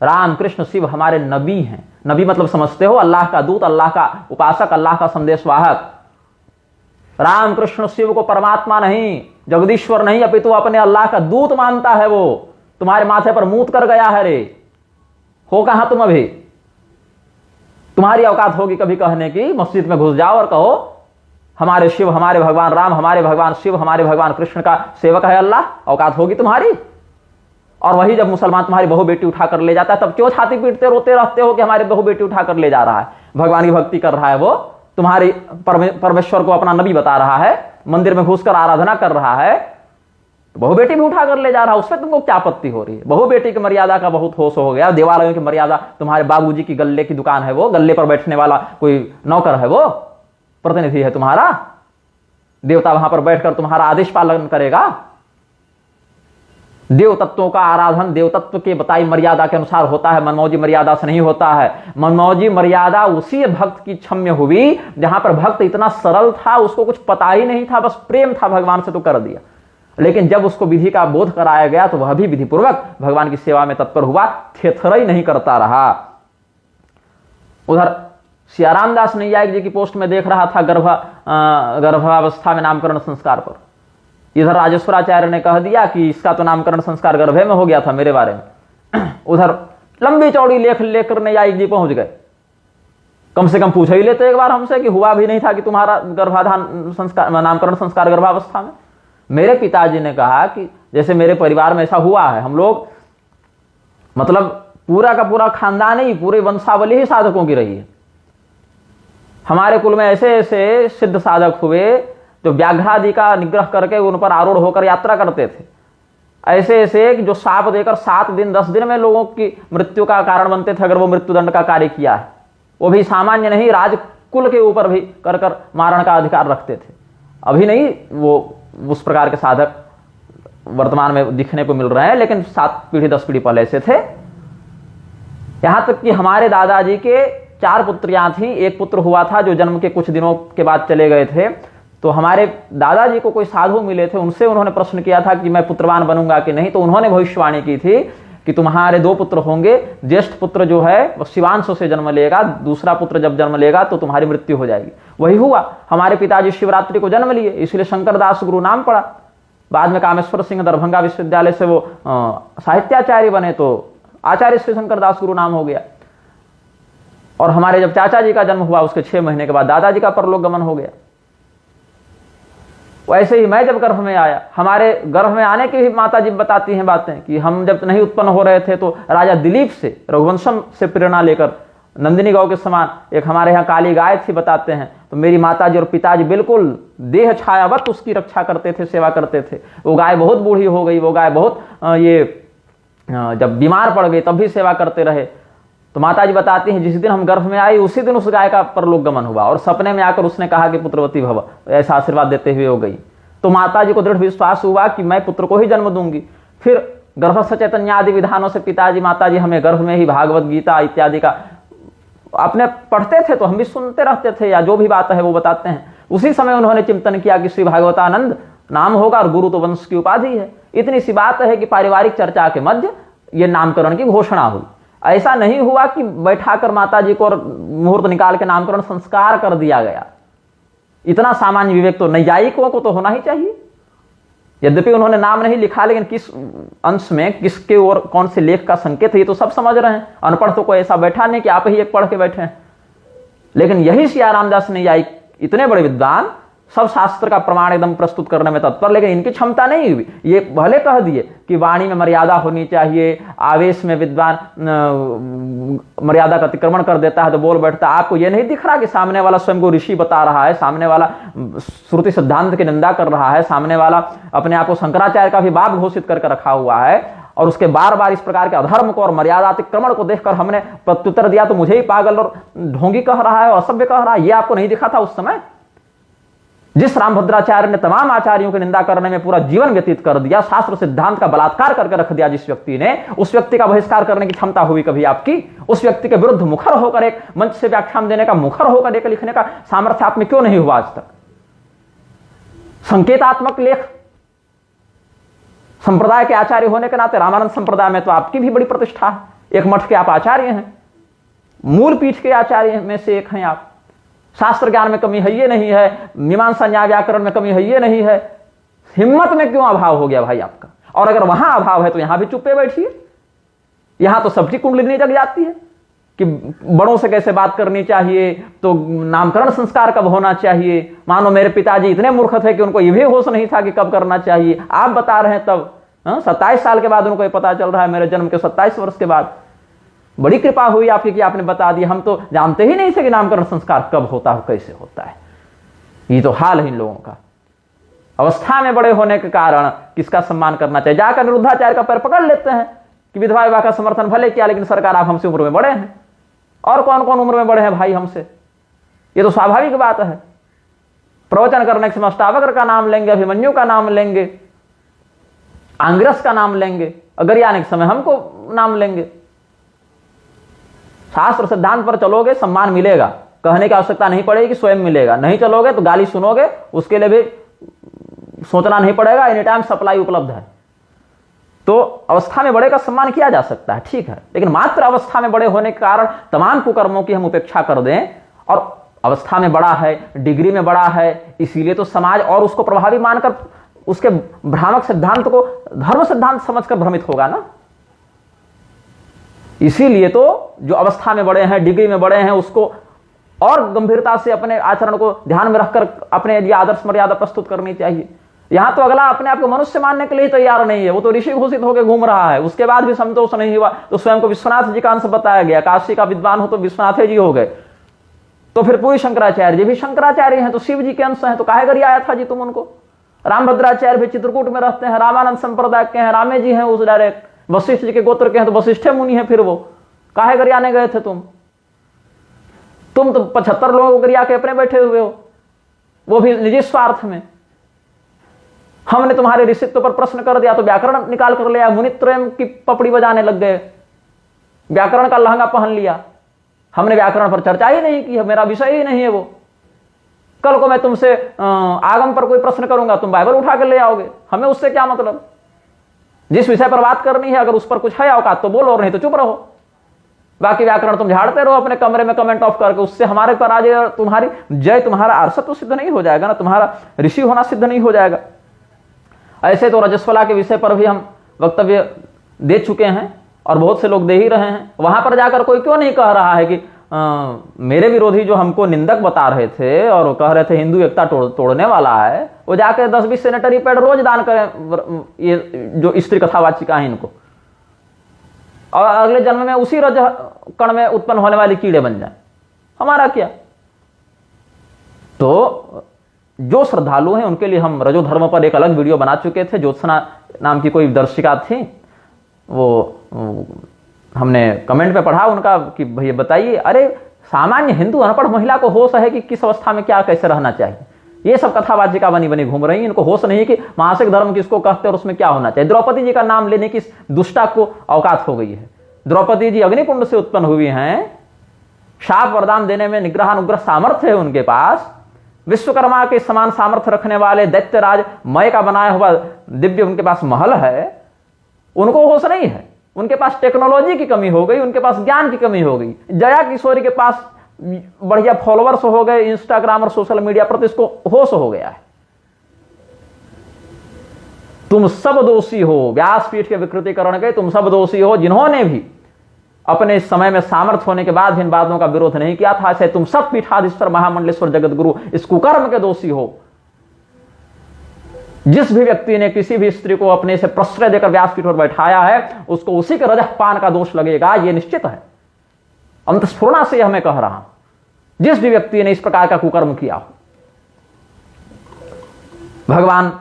[SPEAKER 1] राम कृष्ण शिव हमारे नबी हैं। नबी मतलब समझते हो, अल्लाह का दूत, अल्लाह का उपासक, अल्लाह का संदेशवाहक। राम कृष्ण शिव को परमात्मा नहीं, जगदीश्वर नहीं, अपितु अपने अल्लाह का दूत मानता है वो। तुम्हारे माथे पर मूत कर गया है रे, हो कहां तुम अभी? तुम्हारी औकात होगी कभी कहने की, मस्जिद में घुस जाओ और कहो हमारे शिव, हमारे भगवान राम, हमारे भगवान शिव, हमारे भगवान कृष्ण का सेवक है अल्लाह? औकात होगी तुम्हारी? और वही जब मुसलमान तुम्हारी बहू बेटी उठाकर ले जाता है तब क्यों छाती पीटते रोते रहते हो कि हमारी बहू बेटी उठाकर ले जा रहा है? भगवान की भक्ति कर रहा है वो, तुम्हारी परमेश्वर को अपना नबी बता रहा है, मंदिर में घुसकर आराधना कर रहा है, तो बहू बेटी भी उठाकर ले जा रहा है, उसमें तुमको क्या आपत्ति हो रही है? बहू बेटी की मर्यादा का बहुत होश हो गया। देवालयों की मर्यादा, तुम्हारे बाबूजी की गल्ले की दुकान है वो, गल्ले पर बैठने वाला कोई नौकर है वो, प्रतिनिधि है तुम्हारा? देवता वहां पर बैठकर तुम्हारा आदेश पालन करेगा? देव तत्वों का आराधन देव तत्व के बताई मर्यादा के अनुसार होता है, मनमौजी मर्यादा से नहीं होता है। मनमौजी मर्यादा उसी भक्त की क्षम्य हुई जहां पर भक्त इतना सरल था, उसको कुछ पता ही नहीं था, बस प्रेम था भगवान से तो कर दिया। लेकिन जब उसको विधि का बोध कराया गया तो वह भी विधिपूर्वक भगवान की सेवा में तत्पर हुआ, थेथरई नहीं करता रहा। उधर सियाराम दास नैयायिक जी की पोस्ट में देख रहा था गर्भावस्था में नामकरण संस्कार पर। इधर राजेश्वराचार्य ने कह दिया कि इसका तो नामकरण संस्कार गर्भे में हो गया था मेरे बारे में। उधर लंबी चौड़ी लेख लेकर नैयायिक जी पहुंच गए। कम से कम पूछ ही लेते एक बार हमसे कि हुआ भी नहीं था कि तुम्हारा गर्भाधान संस्कार, नामकरण संस्कार गर्भावस्था में? मेरे पिताजी ने कहा कि जैसे मेरे परिवार में ऐसा हुआ है, हम लोग मतलब पूरा का पूरा खानदान ही, पूरी वंशावली ही साधकों की रही है। हमारे कुल में ऐसे ऐसे सिद्ध साधक हुए जो व्याघ्रादि का निग्रह करके उन पर आरूढ़ होकर यात्रा करते थे। ऐसे ऐसे जो साप देकर 7 दिन 10 दिन में लोगों की मृत्यु का कारण बनते थे अगर वो मृत्युदंड का कार्य किया है, वो भी सामान्य नहीं, राजकुल के ऊपर भी कर मारण का अधिकार रखते थे। अभी नहीं वो उस प्रकार के साधक वर्तमान में दिखने को मिल रहे हैं, लेकिन 7 पीढ़ी 10 पीढ़ी पहले से थे। यहां तक कि हमारे दादाजी के 4 पुत्रियां थी, एक पुत्र हुआ था जो जन्म के कुछ दिनों के बाद चले गए थे। तो हमारे दादाजी को कोई साधु मिले थे, उनसे उन्होंने प्रश्न किया था कि मैं पुत्रवान बनूंगा कि नहीं, तो उन्होंने भविष्यवाणी की थी कि तुम्हारे 2 पुत्र होंगे, ज्येष्ठ पुत्र जो है वह शिवांश से जन्म लेगा, दूसरा पुत्र जब जन्म लेगा तो तुम्हारी मृत्यु हो जाएगी। वही हुआ। हमारे पिताजी शिवरात्रि को जन्म लिए, इसलिए शंकरदास गुरु नाम पड़ा। बाद में कामेश्वर सिंह दरभंगा विश्वविद्यालय से वो साहित्याचार्य बने तो आचार्य श्री शंकरदास गुरु नाम हो गया। और हमारे जब चाचा जी का जन्म हुआ उसके 6 महीने के बाद दादाजी का परलोक गमन हो गया। वैसे ही मैं जब गर्भ में आया, हमारे गर्भ में आने की भी माता जी बताती हैं बातें कि हम जब नहीं उत्पन्न हो रहे थे तो राजा दिलीप से, रघुवंशम से प्रेरणा लेकर नंदिनी गौ के समान एक हमारे यहाँ काली गाय थी बताते हैं, तो मेरी माता जी और पिताजी बिल्कुल देह छायावत उसकी रक्षा करते थे, सेवा करते थे। वो गाय बहुत बूढ़ी हो गई, वो गाय बहुत जब बीमार पड़ गई तब भी सेवा करते रहे। तो माताजी बताती हैं जिस दिन हम गर्भ में आई उसी दिन उस गाय का परलोक गमन हुआ, और सपने में आकर उसने कहा कि पुत्रवती भव, ऐसा आशीर्वाद देते हुए हो गई। तो माताजी को दृढ़ विश्वास हुआ कि मैं पुत्र को ही जन्म दूंगी। फिर गर्भस्थ चैतन्य आदि विधानों से पिताजी माताजी हमें गर्भ में ही भागवत गीता इत्यादि का अपने पढ़ते थे, तो हम भी सुनते रहते थे, या जो भी बात है वो बताते हैं। उसी समय उन्होंने चिंतन किया कि श्री भागवतानंद नाम होगा और गुरु तो वंश की उपाधि है। इतनी सी बात है कि पारिवारिक चर्चा के मध्य ये नामकरण की घोषणा हुई। ऐसा नहीं हुआ कि बैठाकर माताजी को मुहूर्त निकाल के नामकरण संस्कार कर दिया गया। इतना सामान्य विवेक तो नैयायिकों को तो होना ही चाहिए। यद्यपि उन्होंने नाम नहीं लिखा, लेकिन किस अंश में किसके और कौन से लेख का संकेत है ये तो सब समझ रहे हैं। अनपढ़ तो कोई ऐसा बैठा नहीं कि आप ही एक पढ़ के बैठे हैं। लेकिन यही सियाराम दास नैयायिक इतने बड़े विद्वान सब शास्त्र का प्रमाण एकदम प्रस्तुत करने में तत्पर, लेकिन इनकी क्षमता नहीं हुई। ये भले कह दिए कि वाणी में मर्यादा होनी चाहिए, आवेश में विद्वान मर्यादा का अतिक्रमण कर देता है तो बोल बैठता है। आपको ये नहीं दिख रहा कि सामने वाला स्वयं को ऋषि बता रहा है, सामने वाला श्रुति सिद्धांत की निंदा कर रहा है, सामने वाला अपने आप को शंकराचार्य का भी बाप घोषित करके रखा हुआ है, और उसके बार बार इस प्रकार के अधर्म को और मर्यादा अतिक्रमण को देखकर हमने प्रत्युत्तर दिया तो मुझे ही पागल और ढोंगी कह रहा है और असभ्य कह रहा है। ये आपको नहीं दिखा था उस समय? जिस रामभद्राचार्य ने तमाम आचार्यों की निंदा करने में पूरा जीवन व्यतीत कर दिया, शास्त्र सिद्धांत का बलात्कार करके रख दिया जिस व्यक्ति ने, उस व्यक्ति का बहिष्कार करने की क्षमता हुई कभी आपकी? उस व्यक्ति के विरुद्ध मुखर होकर एक मंच से व्याख्यान देने का, मुखर होकर एक लिखने का सामर्थ्य आप में क्यों नहीं हुआ आज तक? संकेतात्मक लेख संप्रदाय के आचार्य होने के नाते रामानंद संप्रदाय में तो आपकी भी बड़ी प्रतिष्ठा है, एक मठ के आप आचार्य हैं, मूल पीठ के आचार्य में से एक हैं आप। शास्त्र ज्ञान में कमी है ये नहीं है, मीमांसा न्याय व्याकरण में कमी है ये नहीं है, हिम्मत में क्यों अभाव हो गया भाई आपका? और अगर वहां अभाव है तो यहां भी चुप्पे बैठिए। यहां तो सबकी कुंडली जग जाती है कि बड़ों से कैसे बात करनी चाहिए, तो नामकरण संस्कार कब होना चाहिए। मानो मेरे पिताजी इतने मूर्ख थे कि उनको ये भी होश नहीं था कि कब करना चाहिए, आप बता रहे हैं तब 27 साल के बाद उनको ये पता चल रहा है, मेरे जन्म के 27 वर्ष के बाद। बड़ी कृपा हुई आपकी कि आपने बता दिया, हम तो जानते ही नहीं थे कि नामकरण संस्कार कब होता है, कैसे होता है। ये तो हाल है इन लोगों का। अवस्था में बड़े होने के कारण किसका सम्मान करना चाहिए? जाकर निरुद्धाचार्य का पैर पकड़ लेते हैं कि विधवा विवाह का समर्थन भले किया, लेकिन सरकार आप हमसे उम्र में बड़े हैं। और कौन कौन उम्र में बड़े हैं भाई हमसे? ये तो स्वाभाविक बात है। प्रवचन करने के समय अष्टावक्र का नाम लेंगे, अभिमन्यु का नाम लेंगे, आंग्रस का नाम लेंगे, अगर आने के समय हमको नाम लेंगे। शास्त्र सिद्धांत पर चलोगे सम्मान मिलेगा, कहने की आवश्यकता नहीं पड़ेगी, स्वयं मिलेगा। नहीं चलोगे तो गाली सुनोगे, उसके लिए भी सोचना नहीं पड़ेगा, एनी टाइम सप्लाई उपलब्ध है। तो अवस्था में बड़े का सम्मान किया जा सकता है, ठीक है, लेकिन मात्र अवस्था में बड़े होने के कारण तमाम कुकर्मों की हम उपेक्षा कर दें, और अवस्था में बड़ा है, डिग्री में बड़ा है, इसीलिए तो समाज और उसको प्रभावी मानकर उसके भ्रामक सिद्धांत को धर्म सिद्धांत समझकर भ्रमित होगा ना। इसीलिए तो जो अवस्था में बड़े हैं, डिग्री में बड़े हैं, उसको और गंभीरता से अपने आचरण को ध्यान में रखकर अपने लिए आदर्श मर्यादा प्रस्तुत करनी चाहिए। यहां तो अगला अपने आप को मनुष्य मानने के लिए तैयार नहीं है, वो तो ऋषि घोषित होकर घूम रहा है, उसके बाद भी संतोष नहीं हुआ तो स्वयं को विश्वनाथ जी का अंश बताया गया। काशी का विद्वान हो तो विश्वनाथ जी हो गए, तो फिर पूरी शंकराचार्य जी भी शंकराचार्य हैं, तो शिव जी के अंश हैं, तो काहे कर आया था जी तुम उनको? रामभद्राचार्य भी चित्रकूट में रहते हैं, रामानंद संप्रदाय के हैं, रामे जी हैं उस डायरेक्ट वशिष्ठ जी के गोत्र के हैं, तो वशिष्ठ मुनि हैं, फिर वो काहे कर आने गए थे तुम तो 75 लोगों को गरिया के अपने बैठे हुए हो, वो भी निजी स्वार्थ में। हमने तुम्हारे ऋषित्व पर प्रश्न कर दिया तो व्याकरण निकाल कर लिया, मुनित्रयम की पपड़ी बजाने लग गए, व्याकरण का लहंगा पहन लिया। हमने व्याकरण पर चर्चा ही नहीं की, मेरा विषय ही नहीं है वो। कल को मैं तुमसे आगम पर कोई प्रश्न करूंगा, तुम बाइबल उठा कर ले आओगे, हमें उससे क्या मतलब? जिस विषय पर बात करनी है, अगर उस पर कुछ है औकात तो बोलो, और नहीं तो चुप रहो। बाकी व्याकरण तुम झाड़ते रहो अपने कमरे में कमेंट ऑफ करके, उससे हमारे पर आ जाए तुम्हारी जय, तुम्हारा आर्षत्व सिद्ध नहीं हो जाएगा ना, तुम्हारा ऋषि होना सिद्ध नहीं हो जाएगा। ऐसे तो रजस्वला के विषय पर भी हम वक्तव्य दे चुके हैं और बहुत से लोग दे ही रहे हैं। वहां पर जाकर कोई क्यों नहीं कह रहा है कि मेरे विरोधी जो हमको निंदक बता रहे थे और कह रहे थे हिंदू एकता तोड़ने वाला है, वो जाके 10-20 सैनिटरी पैड रोज दान करें, ये जो स्त्री कथावाचिका है इनको, और अगले जन्म में उसी रज कण में उत्पन्न होने वाली कीड़े बन जाए, हमारा क्या। तो जो श्रद्धालु हैं उनके लिए हम रजो धर्म पर एक अलग वीडियो बना चुके थे। ज्योत्सना नाम की कोई दर्शिका थी, वो हमने कमेंट में पढ़ा उनका कि भैया बताइए, अरे सामान्य हिंदू अनपढ़ महिला को होश है कि किस अवस्था में क्या कैसे रहना चाहिए? ये सब कथावाचिका बनी बनी घूम रही है, इनको होश नहीं है कि मासिक धर्म किसको कहते हैं और उसमें क्या होना चाहिए। द्रौपदी जी का नाम लेने की दुष्टा को औकात हो गई है। द्रौपदी जी अग्निकुंड से उत्पन्न हुई हैं, शाप वरदान देने में निग्रहानुग्रह सामर्थ्य है उनके पास, विश्वकर्मा के समान सामर्थ्य रखने वाले दैत्यराज मय का बनाया हुआ दिव्य उनके पास महल है, उनको होश नहीं है। उनके पास टेक्नोलॉजी की कमी हो गई, उनके पास ज्ञान की कमी हो गई। जया किशोरी के पास बढ़िया फॉलोअर्स हो गए इंस्टाग्राम और सोशल मीडिया पर, तो इसको होश हो गया है। तुम सब दोषी हो, व्यासपीठ के विकृतिकरण के तुम सब दोषी हो, जिन्होंने भी अपने समय में सामर्थ्य होने के बाद इन बातों का विरोध नहीं किया था, ऐसे तुम सब पीठाधीश्वर महामंडलेश्वर जगत गुरु इस कुकर्म के दोषी हो जिस भी व्यक्ति ने किसी भी स्त्री को अपने से प्रश्रय देकर व्यासपीठ पर बैठाया है उसको उसी के रजपान का दोष लगेगा, यह निश्चित है। अंतस्फुरणा से यह मैं कह रहा हूं, जिस भी व्यक्ति ने इस प्रकार का कुकर्म किया हो। भगवान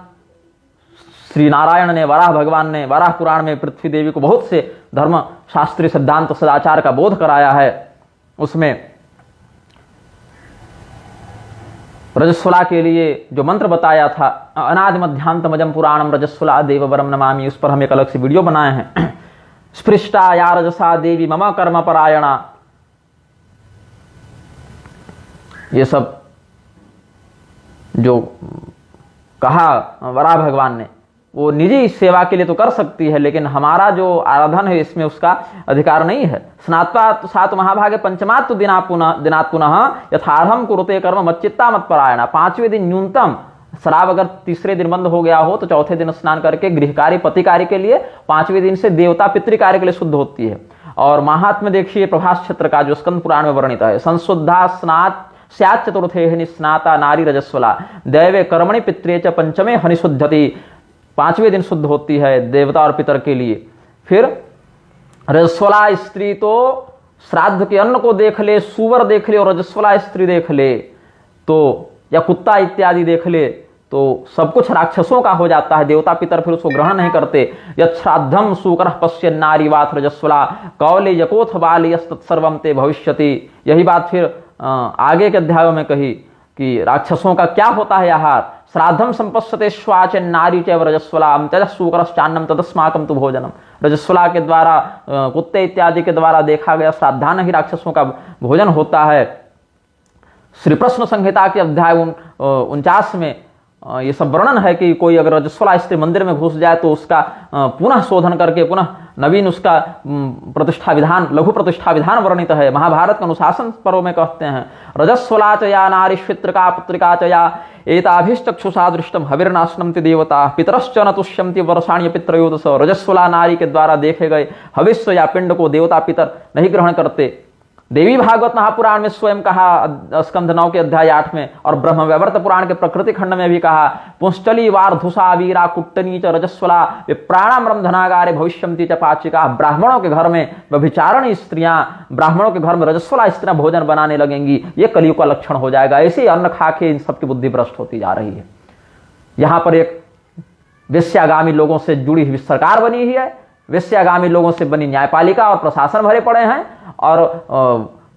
[SPEAKER 1] श्री नारायण ने, वराह भगवान ने वराह पुराण में पृथ्वी देवी को बहुत से धर्म शास्त्रीय सिद्धांत सदाचार का बोध कराया है। उसमें रजस्वला के लिए जो मंत्र बताया था, अनादि मध्यांतमजम पुराणम रजस्वला देववरम नमामि, उस पर हम एक अलग से वीडियो बनाए हैं। स्पृष्टा या रजसा देवी मम कर्म परायणा, ये सब जो कहा वराह भगवान ने, वो निजी सेवा के लिए तो कर सकती है, लेकिन हमारा जो आराधन है इसमें उसका अधिकार नहीं है। स्नात्वा सात महाभागे पंचमात् दिनात् पुनः यथार्हम कुरुते कर्म मच्चित्ता मत्परायणा। पांचवें दिन न्यूनतम, शराब अगर तीसरे दिन बंद हो गया हो तो चौथे दिन स्नान करके गृह कार्य पति कार्य के लिए, पांचवें दिन से देवता पितृ कार्य के लिए शुद्ध होती है। और महात्म्य देखिए प्रभास क्षेत्र का जो स्कंद पुराण में वर्णित है, संशुद्धा स्नात स्यात् चतुर्थे हनिस्नाता नारी रजस्वला दैवे कर्मणि पित्रे च पंचमे हनिशुद्धति। पांचवें दिन शुद्ध होती है देवता और पितर के लिए। फिर रजस्वला स्त्री तो श्राद्ध के अन्न को देख ले, सुवर देख ले और रजस्वला स्त्री देख ले तो, या कुत्ता इत्यादि देख ले तो सब कुछ राक्षसों का हो जाता है। देवता पितर फिर उसको ग्रहण नहीं करते। यत् श्राद्धम सूकरः पश्यन् नारीवात रजस्वला कौले यकोथ बाल यस्तत्सर्वं ते भविष्यति। यही बात फिर आगे के अध्यायों में कही कि राक्षसों का क्या होता है आहार। श्राद्धम संपश्यते श्वाच नारी चैव रजस्वला तेजस्सूकरश्चान्नम तदस्माकम तु भोजनम। रजस्वला के द्वारा, कुत्ते इत्यादि के द्वारा देखा गया श्राद्धान ही राक्षसों का भोजन होता है। श्री प्रश्न संहिता के अध्याय 49 में ये सब वर्णन है कि कोई अगर रजस्वला स्त्री मंदिर में घुस जाए तो उसका पुनः शोधन करके पुनः नवीन उसका प्रतिष्ठा विधान, लघु प्रतिष्ठा विधान वर्णित है। महाभारत के अनुशासन पर्व में कहते हैं, रजस्वला च या नारी श्वित्रिका पुत्रिका च या एताभिश्चक्षुषा दृष्टम हविर्नाशनन्ति देवता पितरश्च न तुष्यन्ति वर्षाण्य पितृयोदस। रजस्वला नारी के द्वारा देखे गए हविष्य या पिंड को देवता पितर नहीं ग्रहण करते। देवी भागवत महापुराण में स्वयं कहा स्कंध 9 के अध्याय 8 में, और ब्रह्मवैवर्त पुराण के प्रकृति खंड में भी कहा, पुंश्चली वार्धुषा वीरा कुट्टनी च रजस्वला विप्राणाम रंधनागारे भविष्यन्ति च पाचिका। ब्राह्मणों के घर में व्यभिचारिणी स्त्रियां, ब्राह्मणों के घर में रजस्वला स्त्रियां भोजन बनाने लगेंगी, ये कलियुग का लक्षण हो जाएगा। ऐसे ही अन्न खा के इन सबकी बुद्धि भ्रष्ट होती जा रही है। यहां पर एक वेश्यागामी लोगों से जुड़ी हुई सरकार बनी हुई है, वेश्यागामी लोगों से बनी न्यायपालिका और प्रशासन भरे पड़े हैं, और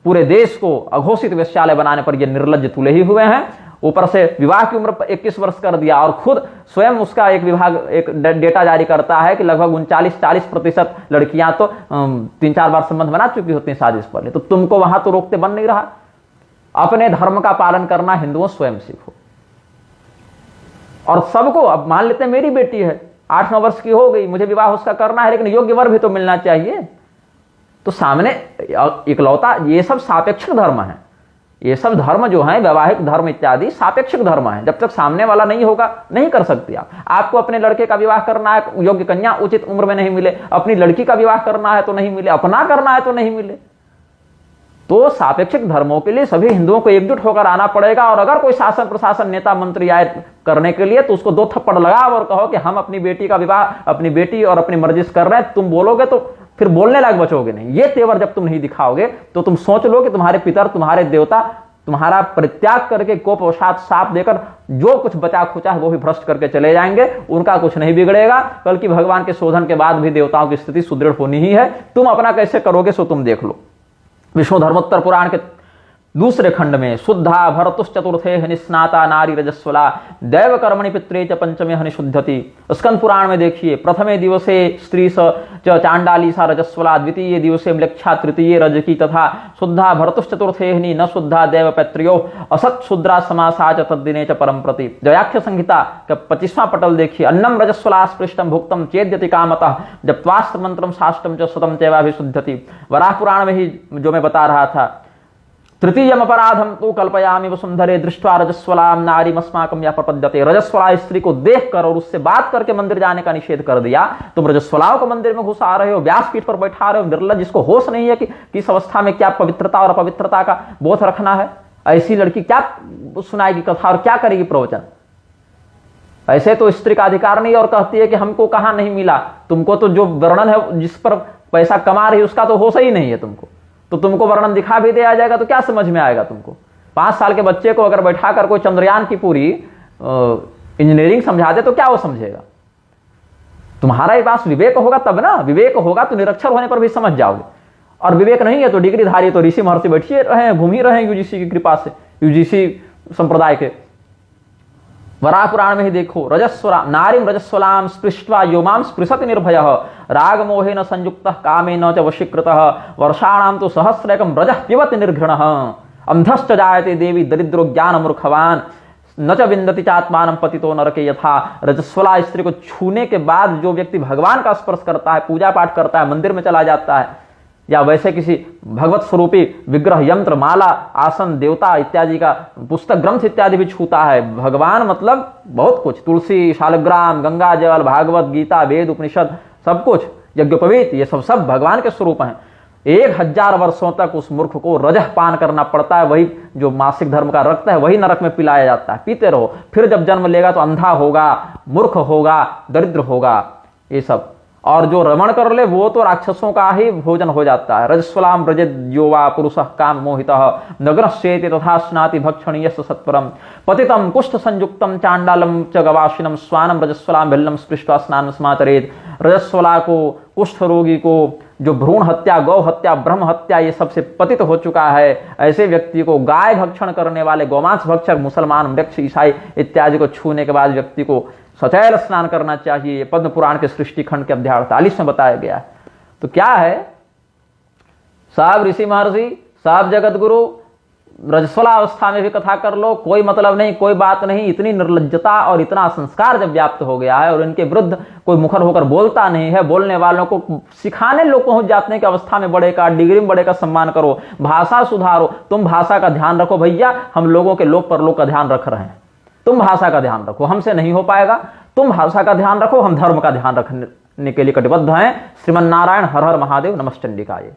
[SPEAKER 1] पूरे देश को अघोषित वेश्यालय बनाने पर ये निर्लज्ज तुले ही हुए हैं। ऊपर से विवाह की उम्र 21 वर्ष कर दिया, और खुद स्वयं उसका एक विभाग एक डेटा जारी करता है कि लगभग 39-40% लड़कियां तो 3-4 बार संबंध बना चुकी होती हैं शादी से पहले। तो तुमको वहां तो रोकते बन नहीं रहा। अपने धर्म का पालन करना हिंदुओं स्वयं सीखो। और सबको, अब मान लेते हैं मेरी बेटी है 8-9 वर्ष की हो गई, मुझे विवाह उसका करना है, लेकिन योग्य वर भी तो मिलना चाहिए। तो सामने इकलौता, ये सब सापेक्षिक धर्म है। ये सब धर्म जो है, वैवाहिक धर्म इत्यादि सापेक्षिक धर्म है। जब तक सामने वाला नहीं होगा नहीं कर सकती आप। आपको अपने लड़के का विवाह करना है, योग्य कन्या उचित उम्र में नहीं मिले, अपनी लड़की का विवाह करना है तो नहीं मिले, अपना करना है तो नहीं मिले। तो सापेक्षिक धर्मों के लिए सभी हिंदुओं को एकजुट होकर आना पड़ेगा। और अगर कोई शासन प्रशासन नेता मंत्री आए करने के लिए तो उसको 2 थप्पड़ लगाओ और कहो कि हम अपनी बेटी का विवाह अपनी बेटी और अपनी मर्जी से कर रहे हैं। तुम बोलोगे तो फिर बोलने लायक बचोगे नहीं। ये तेवर जब तुम नहीं दिखाओगे तो तुम सोच लो कि तुम्हारे पितर, तुम्हारे देवता तुम्हारा परित्याग करके कोप वशात साप देकर जो कुछ बचा खुचा है वो भी भ्रष्ट करके चले जाएंगे। उनका कुछ नहीं बिगड़ेगा, बल्कि भगवान के शोधन के बाद भी देवताओं की स्थिति सुदृढ़ होनी ही है। तुम अपना कैसे करोगे सो तुम देख लो। विष्णु धर्मोत्तर पुराण के दूसरे खंड में, शुद्धा भरतुश्चतुर्थे हनिस्नाता नारी रजस्वला दैव कर्मणि पित्रे च पंचमे हनिशुद्धति। स्कंद पुराण में देखिए, प्रथमे दिवसे स्त्री स चांडाली सा रजस्वला, द्वितीय दिवसे म्लेच्छा, तृतीय रजकी तथा शुद्धा भरतुश्चतुर्थे हनि न शुद्धा दैव पैत्र्यो असत शुद्रा समासा च तद्दिने च परम प्रति। जयाख्य संहिता का 25वां पटल देखिए, अन्नम रजस्वला स्पृष्टम भुक्तम चेद्यति कामतः जप्त्वास्त्र मंत्रम साष्टम च शतम चैवाभिशुद्धति। वराह पुराण में ही जो मैं बता रहा था, तृतीयम अपराधम तो कल्पयामि वसुंधरे दृष्ट्वा रजस्वलाम नारी अस्माकं या प्रपद्यते। रजस्वला स्त्री को देखकर और उससे बात करके मंदिर जाने का निषेध कर दिया। तुम रजस्वलाओं को मंदिर में घुसा रहे हो, व्यासपीठ पर बैठा रहे हो, निर्लज्ज, जिसको होश नहीं है कि किस अवस्था में क्या पवित्रता और अपवित्रता का बोध रखना है। ऐसी लड़की क्या सुनाएगी कथा और क्या करेगी प्रवचन। ऐसे तो स्त्री का अधिकार नहीं, और कहती है कि हमको कहाँ नहीं मिला। तुमको तो जो वर्णन है, जिस पर पैसा कमा रही उसका तो होश ही नहीं है तुमको, तो तुमको वर्णन दिखा भी दिया जाएगा तो क्या समझ में आएगा तुमको। 5 साल के बच्चे को अगर बैठा कर कोई चंद्रयान की पूरी इंजीनियरिंग समझा दे तो क्या वो समझेगा। तुम्हारा ही पास विवेक होगा तब ना, विवेक होगा तो निरक्षर होने पर भी समझ जाओगे, और विवेक नहीं है तो डिग्रीधारी तो ऋषि महर्षि बैठिए रहे, घूम ही रहे यूजीसी की कृपा से, यूजीसी संप्रदाय के। वराह पुराण में ही देखो, रजस्वला नारीम रजस्वलाम स्पृष्ट्वा योमाम स्पृशति निर्भयः राग मोहेन संयुक्तः कामेन च वशीकृतः वर्षाणाम तो सहस्रैकं रजः पिबति निर्घृणः अंधश्च जायते देवी दरिद्रो ज्ञान मूर्खवान न च विन्दति चात्मानं पतितो नरके यथा। रजस्वला स्त्री को छूने के बाद जो व्यक्ति भगवान का स्पर्श करता है, पूजा पाठ करता है, मंदिर में चला जाता है, या वैसे किसी भगवत स्वरूपी विग्रह, यंत्र, माला, आसन, देवता इत्यादि का पुस्तक, ग्रंथ इत्यादि भी छूता है, भगवान मतलब बहुत कुछ, तुलसी, शालग्राम, गंगा जल, भागवत गीता, वेद, उपनिषद, सब कुछ, यज्ञोपवीत, ये सब भगवान के स्वरूप हैं। 1000 वर्षों तक उस मूर्ख को रजह पान करना पड़ता है, वही जो मासिक धर्म का रक्त है वही नरक में पिलाया जाता है, पीते रहो। फिर जब जन्म लेगा तो अंधा होगा, मूर्ख होगा, दरिद्र होगा, ये सब। और जो रमण कर ले वो तो राक्षसों का ही भोजन हो जाता है। रजस्वलाम व्रजेद यो वा पुरुषः काम मोहितः नग्नश्चेति तथा स्नाति भक्षणीय सत्वरम पतितम कुष्ठ संयुक्तम चांडालम च गवाशिनम स्वानम रजस्वलाम भिल्लम स्पृष्ट्वा स्नान समाचरेत। रजस्वला को, कुष्ठ रोगी को, जो भ्रूण हत्या, गौ हत्या, ब्रह्म हत्या ये सबसे पतित हो चुका है, ऐसे व्यक्ति को, गाय भक्षण करने वाले, गौमांस भक्षक, मुसलमान, वृक्ष, ईसाई इत्यादि को छूने के बाद व्यक्ति को सचैल स्नान करना चाहिए। पद्म पुराण के सृष्टि खंड के अध्याय 48 में बताया गया है। तो क्या है, सब ऋषि महर्षि, सब जगत गुरु, रजस्वला अवस्था में भी कथा कर लो, कोई मतलब नहीं, कोई बात नहीं। इतनी निर्लज्जता और इतना संस्कार जब व्याप्त हो गया है और इनके विरुद्ध कोई मुखर होकर बोलता नहीं है, बोलने वालों को सिखाने लोग पहुंच जाते हैं कि अवस्था में बड़े का, डिग्री में बड़े का सम्मान करो, भाषा सुधारो। तुम भाषा का ध्यान रखो भैया, हम लोगों के लोक परलोक का ध्यान रख रहे हैं। तुम भाषा का ध्यान रखो, हमसे नहीं हो पाएगा। तुम भाषा का ध्यान रखो, हम धर्म का ध्यान रखने के लिए कटिबद्ध हैं। श्रीमन्नारायण हर हर महादेव, नमश्चंडिकाय।